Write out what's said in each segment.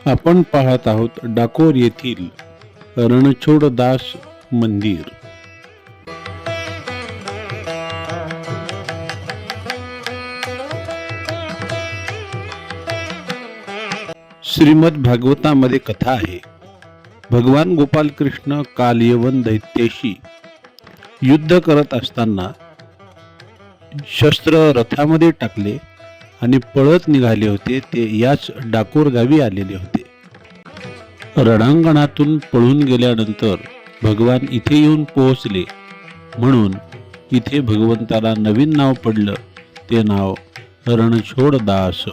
आपण पाहत आहोत डाकोर येथील रणछोडदास मंदिर। श्रीमद भागवतामध्ये कथा आहे, भगवान गोपाल कृष्ण कालयवन दैत्याशी युद्ध करत असताना शस्त्र रथामध्ये टाकले आणि पळत निघाले होते। ते याच डाकोर गावी आलेले होते। रणांगणातून पळून गेल्यानंतर भगवान इथे येऊन पोहोचले, म्हणून इथे भगवंताला नवीन नाव पडलं, ते नाव रणछोडदास।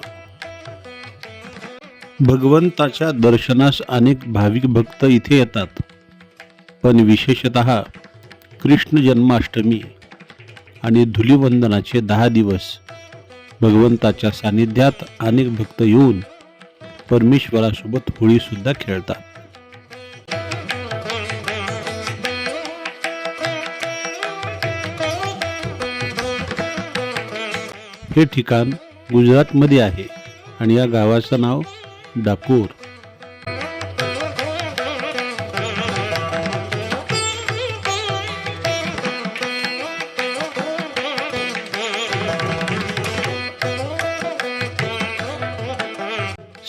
भगवंताच्या दर्शनास अनेक भाविक भक्त इथे येतात, पण विशेषतः कृष्ण जन्माष्टमी आणि धुलीवंदनाचे 10 दिवस भगवंताच्या सानिध्यात अनेक भक्त येऊन परमेश्वरासोबत होळी सुद्धा खेळतात। हे ठिकाण गुजरातमध्ये आहे आणि या गावाचं नाव डाकोर।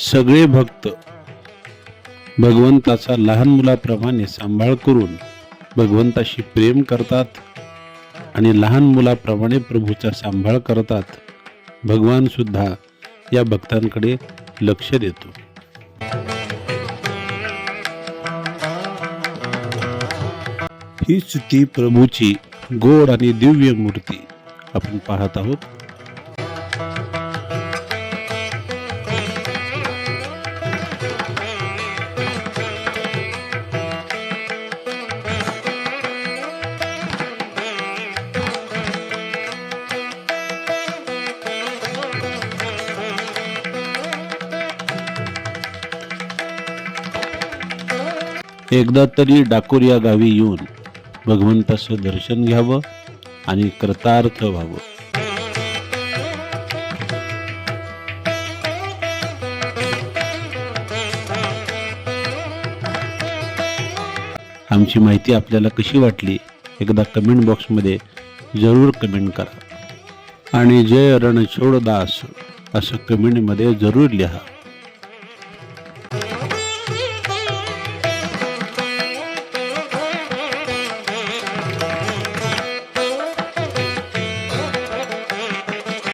सगळे भक्त भगवंताचा लहान मुलाप्रमाणे सांभाळ करून भगवंताशी प्रेम करतात आणि लहान मुलाप्रमाणे प्रभूचा सांभाळ करतात। भगवान सुद्धा या भक्तांकडे लक्ष देतो। हीच ती प्रभूची गोड आणि दिव्य मूर्ती आपण पाहत आहोत। एकदा तरी डाकोर या गावी येऊन भगवंताचं दर्शन घ्यावं आणि कृतार्थ व्हावं। आमची माहिती आपल्याला कशी वाटली एकदा कमेंट बॉक्समध्ये जरूर कमेंट करा आणि जय रणछोडदास असं कमेंटमध्ये जरूर लिहा।